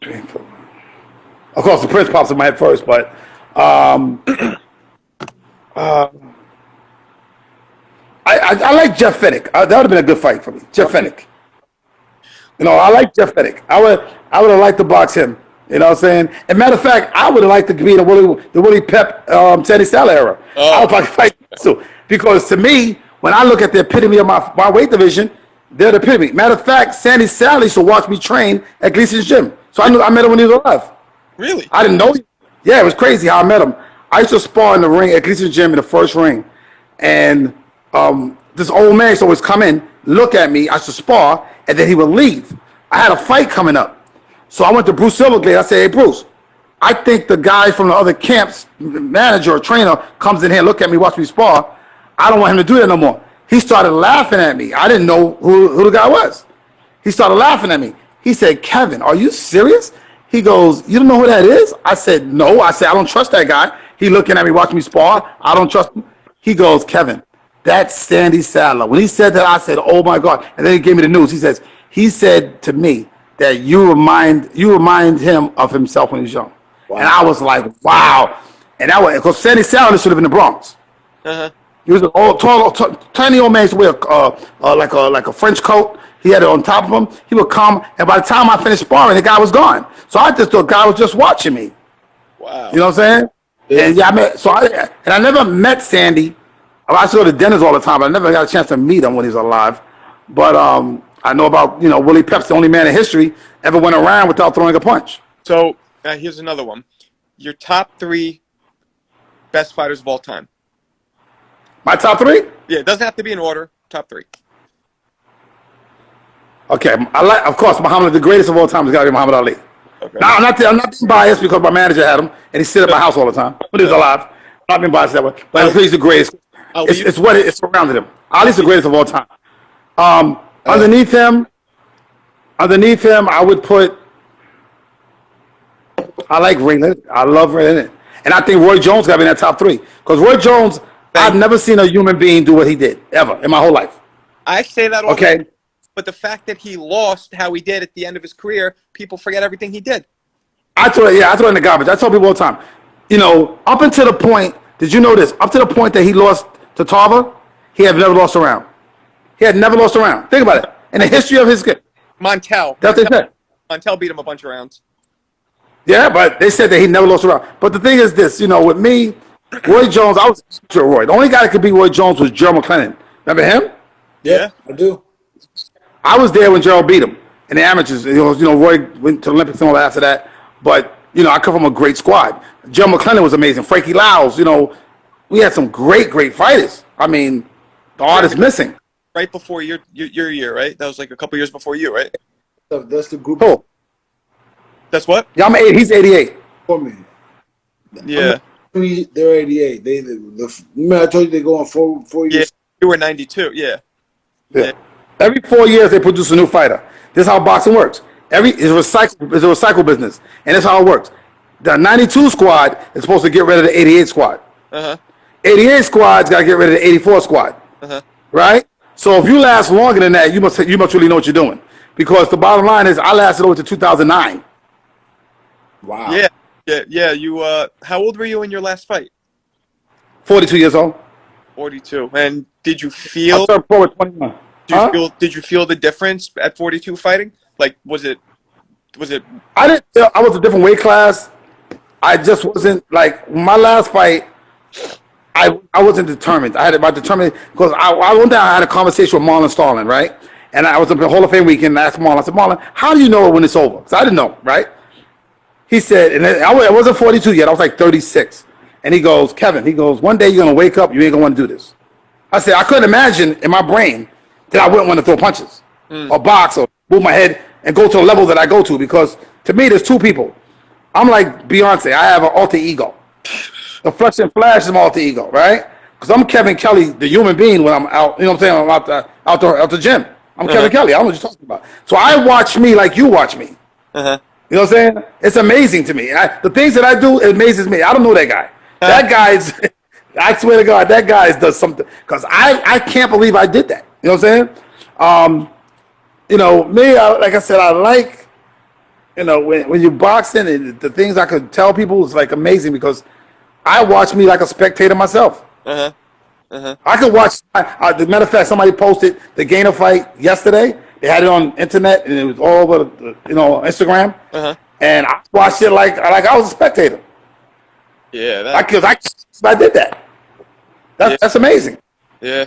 Of course, the Prince pops in my head first, but I like Jeff Fennick. That would have been a good fight for me. Jeff Fennick. I like Jeff Fennick. I would have liked to box him. You know what I'm saying? And matter of fact, I would have liked to be in the Willie Pep, Sandy Stella era. I would probably fight too. Because to me, when I look at the epitome of my weight division, they're the epitome. Matter of fact, Sandy Stella used to watch me train at Gleason's gym. So I met him when he was alive. Really? I didn't know him. Yeah, it was crazy how I met him. I used to spar in the ring at Gleason's gym in the first ring. And this old man used to always come in, look at me, I used to spar, and then he would leave. I had a fight coming up. So I went to Bruce Silverglade. I said, hey, Bruce, I think the guy from the other camp's manager or trainer comes in here, look at me, watch me spar. I don't want him to do that no more. He started laughing at me. I didn't know who the guy was. He started laughing at me. He said, Kevin, are you serious? He goes, you don't know who that is? I said, no. I said, I don't trust that guy. He looking at me, watching me spar. I don't trust him. He goes, Kevin, that's Sandy Sadler. When he said that, I said, oh, my God. And then he gave me the news. He said to me that you remind him of himself when he was young. Wow. And I was like, wow. And that was because Sandy Sadler should have been in the Bronx. Uh-huh. He was an old, tall, tiny old man. He used to wear like a French coat. He had it on top of him. He would come, and by the time I finished sparring, the guy was gone. So I just thought the guy was just watching me. Wow. You know what I'm saying? Yeah. And I never met Sandy. I used to go to dinners all the time, but I never got a chance to meet him when he was alive. But I know about, Willie Pep's the only man in history ever went around without throwing a punch. So here's another one. Your top 3 best fighters of all time. My top 3? Yeah, it doesn't have to be in order. Top 3. Okay, of course, Muhammad, the greatest of all time has got to be Muhammad Ali. Okay. Now, I'm not being biased because my manager had him, and he sit at my house all the time when he was alive. I'm not being biased that way. But he's the greatest. Ali, It's what it surrounded him. Ali's the greatest of all time. Underneath him, I would put. I like Ray Leonard. I love Ray Leonard. And I think Roy Jones got to be in that top 3. Because Roy Jones, I've never seen a human being do what he did, ever, in my whole life. I say that all the Okay? time, but the fact that he lost how he did at the end of his career, people forget everything he did. I throw it in the garbage. I tell people all the time, up until the point, did you know this? Up to the point that he lost to Tarver, he had never lost a round. He had never lost a round. Think about it. In the history of his game. Montel. That's what they said. Montel beat him a bunch of rounds. Yeah, but they said that he never lost a round. But the thing is this, with me, Roy Jones, I was to Roy. The only guy that could beat Roy Jones was Gerald McClellan. Remember him? Yeah, I do. I was there when Gerald beat him in the amateurs. Roy went to the Olympics and all that after that. But, I come from a great squad. Gerald McClellan was amazing. Frankie Lyles, we had some great, great fighters. I mean, the art is missing. Right before your year, right? That was like a couple years before you, right? That's the group. Oh. That's what? Yeah, I'm 8. He's 88. For me. Yeah. They're 88. Remember I told you they go on 4 years? Yeah, you were 92, yeah. Every 4 years they produce a new fighter. This is how boxing works. It's a recycle business, and that's how it works. The 92 squad is supposed to get rid of the 88 squad. 88 squad's got to get rid of the 84 squad. Right? So if you last longer than that, you must really know what you're doing. Because the bottom line is, I lasted over to 2009. Wow. Yeah. You how old were you in your last fight? 42 years old. 42. And did you feel? I started pro at 21. Did you feel the difference at 42 fighting? Like, was it? I didn't. I was a different weight class. I just wasn't like my last fight. I wasn't determined. I had my determined because I went down. I had a conversation with Marlon Starling, right? And I was up in Hall of Fame weekend. And I asked Marlon. I said, Marlon, how do you know when it's over? Because I didn't know, right? He said, and I wasn't 42 yet. I was like 36. And he goes, Kevin. He goes, one day you're gonna wake up. You ain't gonna want to do this. I said, I couldn't imagine in my brain that I wouldn't want to throw punches or box or move my head and go to the level that I go to, because to me there's two people. I'm like Beyonce. I have an alter ego. The Flesh and Flash is my alter ego, right? Because I'm Kevin Kelly, the human being, when I'm out. You know what I'm saying? I'm out the gym. I'm Kevin Kelly. I don't know what you're talking about. So I watch me like you watch me. You know what I'm saying? It's amazing to me. The things that I do, it amazes me. I don't know that guy. That guy's. I swear to God, that guy does something. Because I can't believe I did that. You know what I'm saying? Me, like I said, I like, when you're boxing, and the things I could tell people is like amazing, because I watch me like a spectator myself. I could watch. As a matter of fact, somebody posted the Gainer fight yesterday. They had it on internet, and it was all over, Instagram. And I watched it like I was a spectator. Yeah, because I did that. That's amazing. Yeah.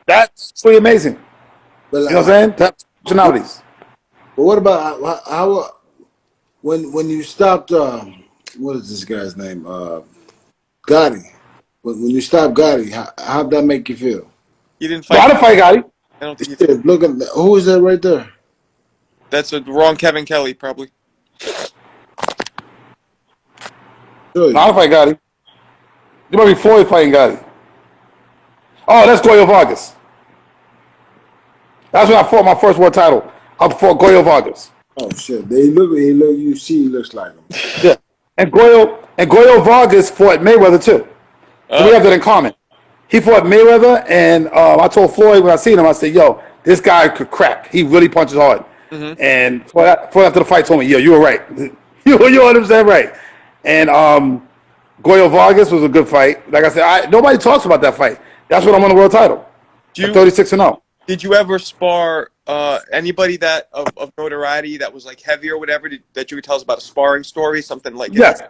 That's really amazing. But, You know what I'm saying? That's personalities. But what about how when you stopped? What is this guy's name? Gotti. When you stopped Gotti, how'd that make you feel? You didn't So I fight. didn't fight Gotti. I don't think you. Look at who is that right there? That's a wrong Kevin Kelly, probably. Sure. No, I didn't fight Gotti. You might be Floyd fighting Gotti. Oh, that's Goyo Vargas. That's when I fought my first world title. I fought Goyo Vargas. Oh shit! You see, he looks like him. Yeah, and Goyo Vargas fought Mayweather too. So we have that in common. He fought Mayweather, and I told Floyd when I seen him, I said, "Yo, this guy could crack. He really punches hard." And Floyd after the fight told me, "Yo, you were right. you 100% right." And Goyo Vargas was a good fight. Like I said, nobody talks about that fight. That's when I won the world title. 36-0. Did you ever spar anybody that of notoriety that was like heavy or whatever that you could tell us about a sparring story, something like Yes.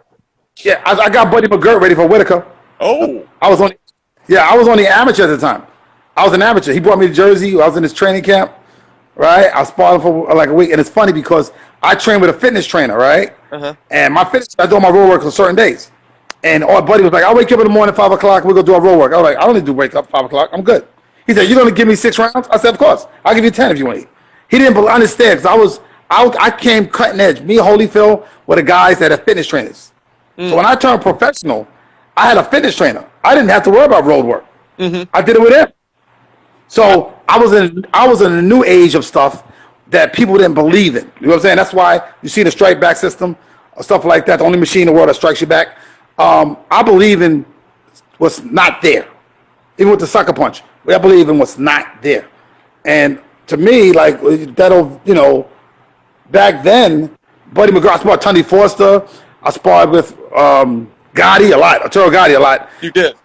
Yeah, I got Buddy McGirt ready for Whitaker. Oh. I was on the amateur at the time. I was an amateur. He brought me to Jersey. I was in his training camp, right? I sparred for like a week, and it's funny because I train with a fitness trainer, right? And my fitness, I do my road work on certain days. And our buddy was like, "I'll wake you up in the morning, 5 o'clock. We're gonna do our road work." I was like, "I don't need to wake up 5 o'clock. I'm good." He said, "You're gonna give me 6 rounds?" I said, "Of course. I'll give you 10 if you want." He didn't understand because I came cutting edge. Me, Holyfield, were the guys that are fitness trainers. So when I turned professional, I had a fitness trainer. I didn't have to worry about road work. I did it with him. So I was in a new age of stuff that people didn't believe in. You know what I'm saying? That's why you see the strike back system, or stuff like that. The only machine in the world that strikes you back. I believe in what's not there. Even with the sucker punch, I believe in what's not there. And to me, like that'll, back then, Buddy McGraw, I sparred Tundi Forster. I sparred with Gotti a lot, Arturo Gotti a lot. You did.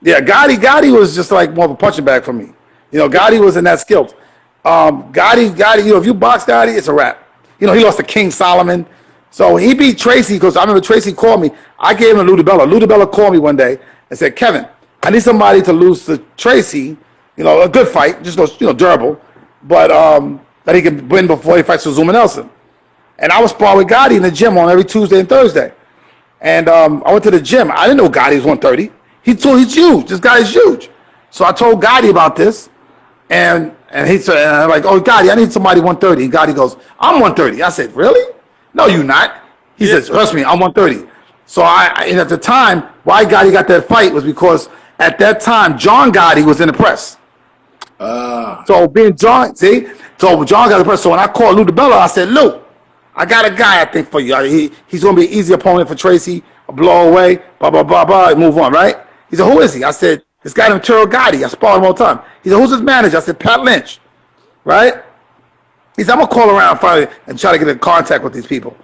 Yeah, Gotti was just like more of a punching bag for me. Gotti was in that skill. Gotti, if you box Gotti, it's a wrap. He lost to King Solomon. So he beat Tracy because I remember Tracy called me. I gave him a Lou DiBella. Lou DiBella called me one day and said, Kevin, I need somebody to lose to Tracy, a good fight, just durable, but that he can win before he fights with Zuma Nelson. And I was sparring with Gotti in the gym on every Tuesday and Thursday. And I went to the gym. I didn't know Gotti was 130. He's huge. This guy is huge. So I told Gotti about this, and he said, I'm like, oh, Gotti, I need somebody 130. And Gotti goes, I'm 130. I said, really? No, you're not. He says, trust me, I'm 130. So and at the time, why Gotti got that fight was because at that time, John Gotti was in the press. So being John, so John got the press. So when I called Lou DiBella, I said, Lou, I got a guy I think for you. He's going to be an easy opponent for Tracy, a blow away, blah, blah, blah, blah, move on, right? He said, who is he? I said, this guy named Arturo Gotti. I spar him all the time. He said, who's his manager? I said, Pat Lynch, right? He said, I'm going to call around finally and try to get in contact with these people.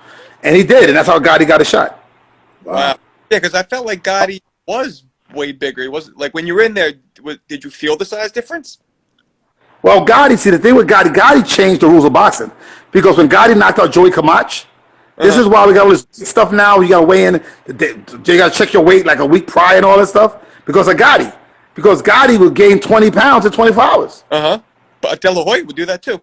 And he did, and that's how Gotti got a shot. Wow. Yeah, because I felt like Gotti was way bigger. He wasn't like when you were in there. Did you feel the size difference? Well, Gotti, see the thing with Gotti changed the rules of boxing because when Gotti knocked out Joey Camacho, this is why we got all this stuff now. You got to weigh in. You got to check your weight like a week prior and all that stuff because of Gotti. Because Gotti would gain 20 pounds in 24 hours. But De La Hoya would do that too.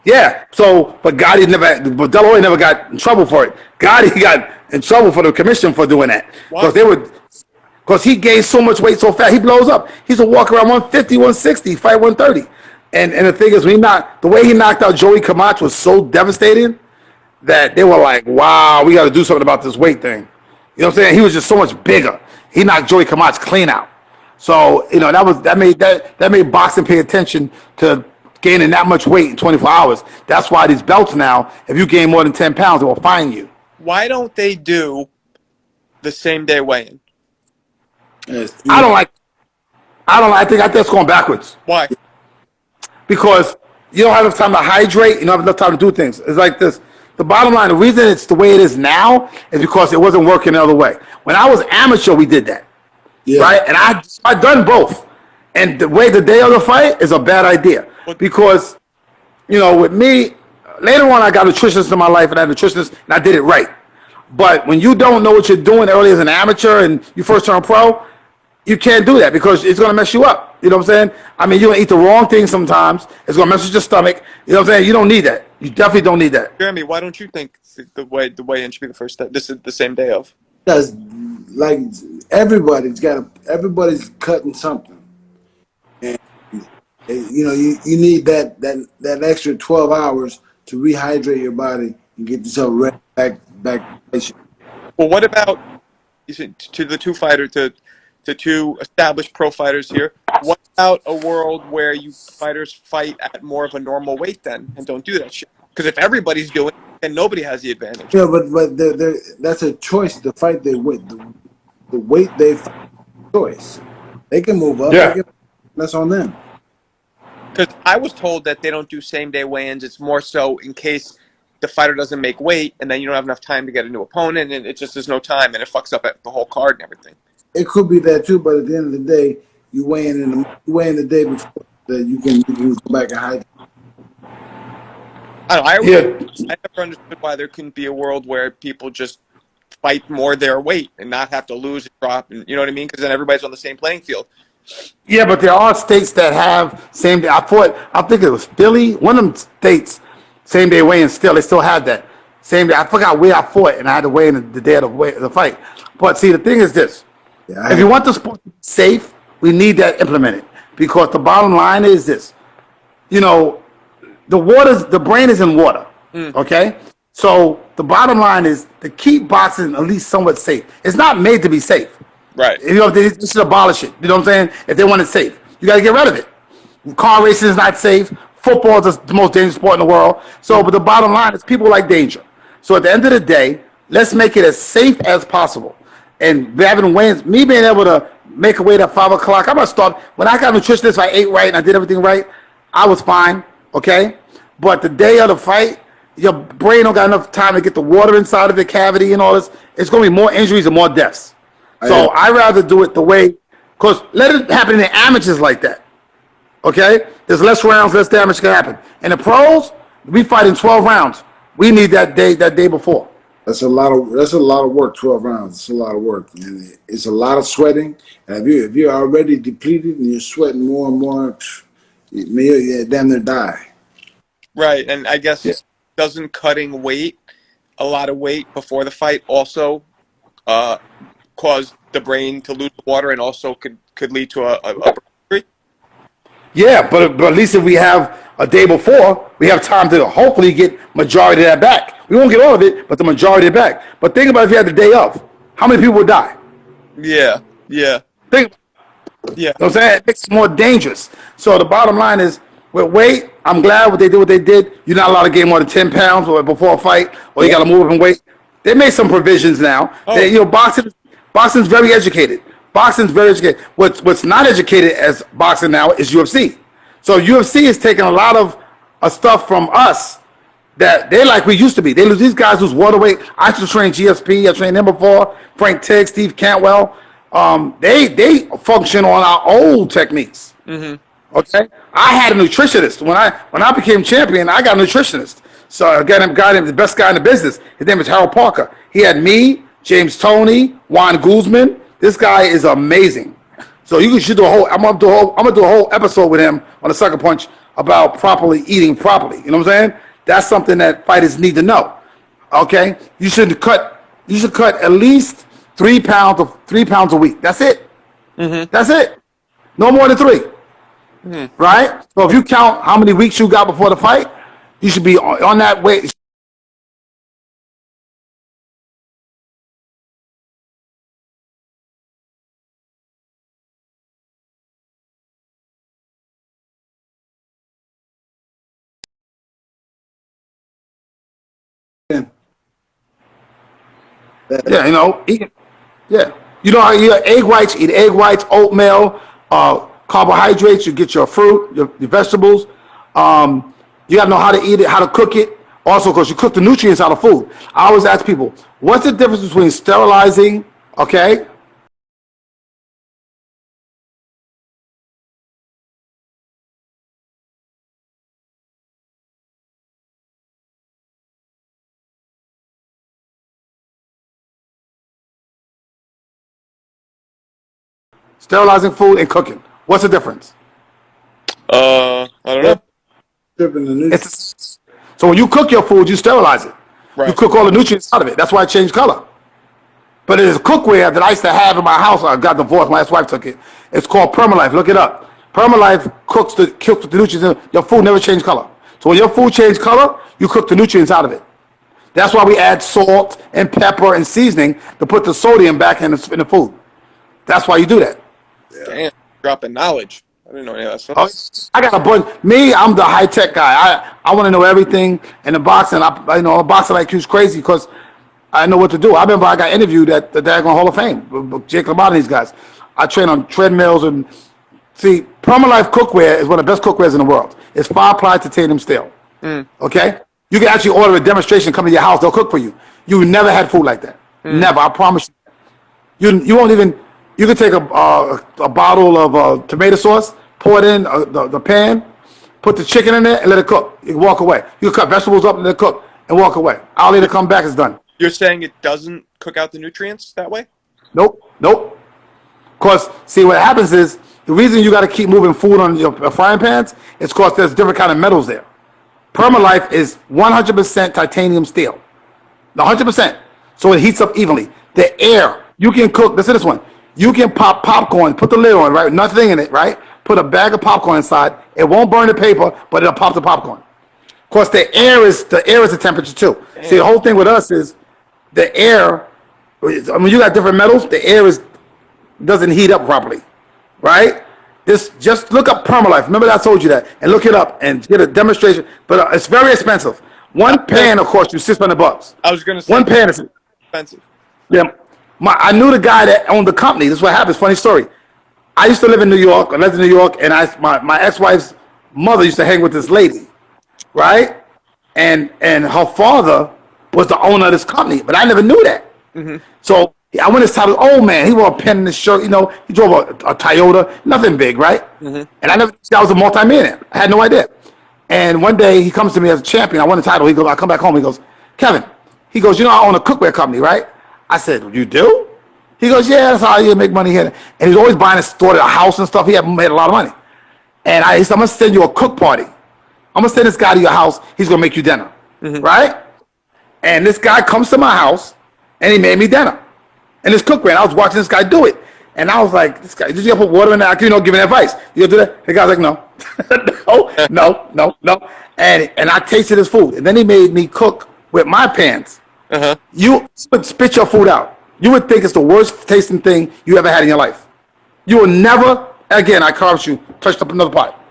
Yeah. So, but De La Hoya never got in trouble for it. Gotti got in trouble for the commission for doing that because he gained so much weight so fast. He blows up. He's a walk around 150, 160, fight 130. And the thing is, the way he knocked out Joey Camacho was so devastating that they were like, wow, we got to do something about this weight thing. You know what I'm saying? He was just so much bigger. He knocked Joey Camacho clean out. So, that made boxing pay attention to gaining that much weight in 24 hours. That's why these belts now, if you gain more than 10 pounds, it will fine you. Why don't they do the same day weigh-in? I think that's going backwards. Why? Because you don't have enough time to hydrate. You don't have enough time to do things. It's like this. The bottom line, the reason it's the way it is now is because it wasn't working the other way. When I was amateur, we did that. Yeah. Right? And I done both. And the day of the fight is a bad idea. Because, with me, later on I got nutritionists in my life and I had nutritionists and I did it right. But when you don't know what you're doing early as an amateur and you first turn pro, you can't do that because it's going to mess you up. You know what I'm saying? I mean, you're going to eat the wrong thing sometimes. It's going to mess with your stomach. You know what I'm saying? You don't need that. You definitely don't need that. Jeremy, why don't you think the weigh-in should be the first step? This is the same day of. Because, like, everybody's cutting something. And, you need that extra 12 hours to rehydrate your body and get yourself ready back. Well, what about to the two fighters, to two established pro fighters here? What about a world where you fighters fight at more of a normal weight then and don't do that shit? Because if everybody's doing it, then nobody has the advantage. Yeah, but that's a choice to fight their weight. The weight they fight choice. They can move up. Yeah. That's on them. Because I was told that they don't do same-day weigh-ins. It's more so in case the fighter doesn't make weight, and then you don't have enough time to get a new opponent, and it just there's no time, and it fucks up the whole card and everything. It could be that too, but at the end of the day, you weigh in the day before that you can go back and hydrate. I never understood why there couldn't be a world where people just fight more their weight and not have to lose and drop, and you know what I mean? Because then everybody's on the same playing field. Yeah, but there are states that have same day. I think it was Philly. One of them states, same day weigh-in still. They still have that. Same day. I forgot where I fought, and I had to weigh in the day of the fight. But see, the thing is this. Yeah, if you want the sport to be safe, we need that implemented. Because the bottom line is this. the brain is in water. Okay, so the bottom line is to keep boxing at least somewhat safe. It's not made to be safe. Right. You know, they should abolish it. You know what I'm saying? If they want it safe, you got to get rid of it. Car racing is not safe. Football is the most dangerous sport in the world. So, but the bottom line is people like danger. So at the end of the day, let's make it as safe as possible. And having wins, me being able to make a weight at 5 o'clock, I'm gonna start. When I got a nutritionist, I ate right and I did everything right. I was fine. Okay, but the day of the fight, your brain don't got enough time to get the water inside of the cavity and all this. It's gonna be more injuries and more deaths. So I rather do it the way, because let it happen in the amateurs like that. Okay, there's less rounds, less damage can happen. In the pros, we fight in 12 rounds. We need that day before. That's a lot of work. 12 rounds. It's a lot of work, and it's a lot of sweating. And if you're already depleted and you're sweating more and more, you may damn near die. Right, and I guess doesn't cutting weight, a lot of weight before the fight, also cause the brain to lose water and also could lead to a brain injury? Yeah, but at least if we have a day before, we have time to hopefully get majority of that back. We won't get all of it, but the majority of it back. But think about if you had the day of, how many people would die? Yeah. Think. You know what I'm saying? It makes it more dangerous. So the bottom line is, with weight, I'm glad what they did. You're not allowed to gain more than 10 pounds before a fight, or you got to move up in weight. They made some provisions now. Boxing's very educated. Boxing's very educated. What's not educated as boxing now is UFC. So UFC is taking a lot of stuff from us that they like we used to be. These guys who's waterweight. I used to train GSP. I trained him before. Frank Tigg, Steve Cantwell. They function on our old techniques. Mm-hmm. Okay, I had a nutritionist when I became champion. I got a nutritionist. So I got him the best guy in the business. His name is Harold Parker. He had me, James Toney, Juan Guzman. This guy is amazing. So you should do a whole. I'm gonna do a whole episode with him on the Sucker Punch about properly eating properly. You know what I'm saying? That's something that fighters need to know. Okay, you should cut at least 3 pounds a week. That's it. Mm-hmm. That's it. No more than 3. Mm-hmm. Right? So if you count how many weeks you got before the fight, you should be on that weight. Yeah, you know, you know how you eat egg whites, oatmeal, carbohydrates. You get your fruit, your vegetables. You gotta know how to eat it, how to cook it. Also, because you cook the nutrients out of food. I always ask people, what's the difference between sterilizing, okay? Sterilizing food and cooking. What's the difference? I don't know. So when you cook your food, you sterilize it. Right. You cook all the nutrients out of it. That's why it changed color. But it is cookware that I used to have in my house. I got divorced. My ex-wife took it. It's called Permalife. Look it up. Permalife cooks the nutrients. Your food never changed color. So when your food changed color, you cook the nutrients out of it. That's why we add salt and pepper and seasoning to put the sodium back in the food. That's why you do that. Damn, dropping knowledge. I didn't know any of that stuff. I got a bunch. I'm the high tech guy. I want to know everything in the boxing. A boxing IQ is crazy because I know what to do. I remember I got interviewed at the Dagon Hall of Fame with Jake LaMotta and these guys. I train on treadmills and see. Permalife cookware is one of the best cookwares in the world. It's 5-ply titanium steel. Okay, you can actually order a demonstration, come to your house, they'll cook for you. You never had food like that. Never. I promise you. You won't even. You can take a bottle of tomato sauce, pour it in the pan, put the chicken in there, and let it cook. You can walk away. You can cut vegetables up and let it cook and walk away. I'll let it come back. It's done. You're saying it doesn't cook out the nutrients that way? Nope. Because, see, what happens is, the reason you got to keep moving food on your frying pans is because there's different kind of metals there. Permalife is 100% titanium steel. 100%. So it heats up evenly. The air, you can cook, listen to this one. You can pop popcorn, put the lid on, right? Nothing in it, right? Put a bag of popcorn inside. It won't burn the paper, but it'll pop the popcorn. course, the air is the temperature too. Damn. See, the whole thing with us is the air. I mean, you got different metals. The air doesn't heat up properly, right? Just look up Permalife. Remember that I told you that, and look it up and get a demonstration. But it's very expensive. One pan, of course, you $600. I was gonna say One pan is expensive. yeah. I knew the guy that owned the company. This is what happened. Funny story. I used to live in New York. I lived in New York, and my ex-wife's mother used to hang with this lady, right? And her father was the owner of this company, but I never knew that. Mm-hmm. So I went to his house. Oh man, he wore a pen in his shirt. You know, he drove a Toyota, nothing big, right? Mm-hmm. And I was a multi-millionaire. I had no idea. And one day he comes to me as a champion. I won the title. He goes, I come back home. He goes, Kevin. He goes, you know, I own a cookware company, right? I said, you do? He goes, yeah, that's how you make money here. And he's always buying a store, a house and stuff. He had made a lot of money. And he said, I'm gonna send you a cook party. I'm gonna send this guy to your house. He's gonna make you dinner, right? And this guy comes to my house, and he made me dinner. And this cookware, and I was watching this guy do it. And I was like, this guy, did you put water in there? You know, giving advice. You do that? The guy's like, no. no. And I tasted his food. And then he made me cook with my pans. Uh-huh. You would spit your food out. You would think it's the worst tasting thing you ever had in your life. You will never, again, I promise you, touch up another pot.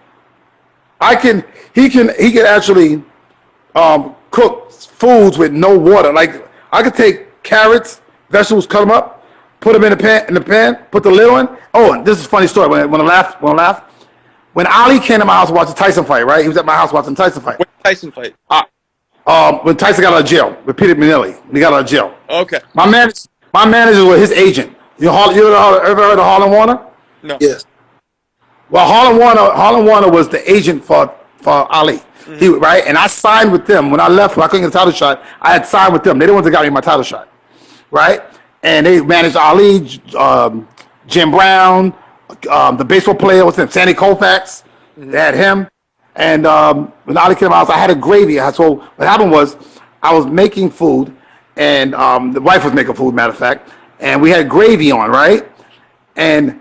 He can actually cook foods with no water. Like, I could take carrots, vegetables, cut them up, put them in the pan, put the lid on. Oh, and this is a funny story. When I laugh. When Ali came to my house to watch the Tyson fight, right? He was at my house watching the Tyson fight. What Tyson fight? When Tyson got out of jail, with Peter McNeely, when he got out of jail. Okay. My manager was his agent. You ever heard of Harlan Warner? No. Yes. Well, Harlan Warner was the agent for Ali. He right, and I signed with them when I left. When I couldn't get a title shot, I had signed with them. They the ones that got me my title shot, right? And they managed Ali, Jim Brown, the baseball player was him, Sandy Koufax. They had him, and when Ali came out, I had a gravy. So what happened was, I was making food, and the wife was making food, matter of fact, and we had gravy on, right? And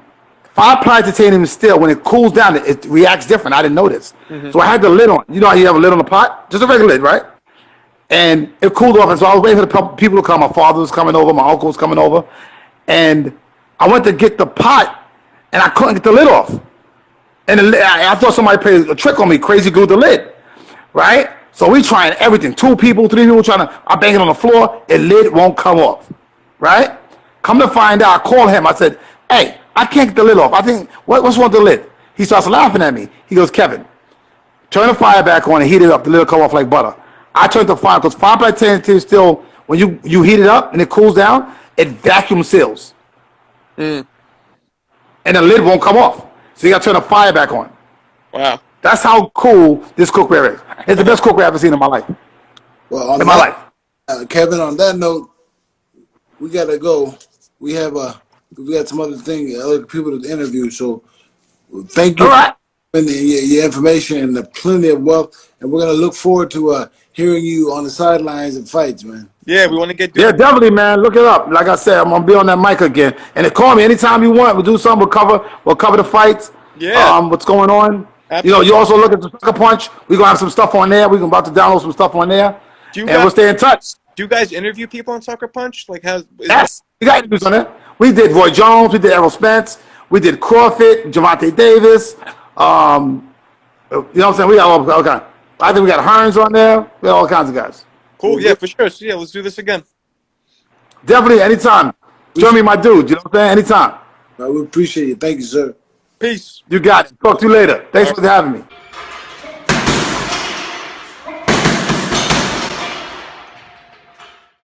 5-ply titanium steel, when it cools down, it reacts different. I didn't know this. So I had the lid on. You know how you have a lid on the pot? Just a regular lid, right? And it cooled off. And so I was waiting for the people to come. My father was coming over. My uncle was coming over. And I went to get the pot, and I couldn't get the lid off. And I thought somebody played a trick on me, crazy glued the lid, right? So we trying everything. 2 people, 3 people trying to, I bang it on the floor. The lid won't come off, right? Come to find out, I called him. I said, hey, I can't get the lid off. I think, what's wrong with the lid? He starts laughing at me. He goes, Kevin, turn the fire back on and heat it up. The lid will come off like butter. I turned the fire, because 5-ply titanium steel, when you heat it up and it cools down, it vacuum seals. And the lid won't come off. So you got to turn the fire back on. Wow. That's how cool this cookware is. It's the best cookware I've ever seen in my life. Well, in my life. Kevin, on that note, we gotta go. We got some other people to interview. So thank you. All right. For your information and the plenty of wealth, and we're gonna look forward to hearing you on the sidelines and fights, man. Yeah, we want to get. Yeah, definitely, man. Look it up. Like I said, I'm gonna be on that mic again. And call me anytime you want. We'll do something. We'll cover the fights. Yeah. What's going on? Absolutely. You know, you also look at the Sucker Punch. We're gonna have some stuff on there. We're about to download some stuff on there. We'll stay in touch. Do you guys interview people on Sucker Punch? Like, Yes, we got interviews on there. We did Roy Jones. We did Errol Spence. We did Crawford, Javante Davis. You know what I'm saying? We got all kinds. I think we got Hearns on there. We got all kinds of guys. Cool. Yeah, for sure. So, yeah, let's do this again. Definitely, anytime. Join me, my dude. You know what I'm saying? Anytime. We appreciate you. Thank you, sir. Peace. You got it. Talk to you later. Thanks for having me.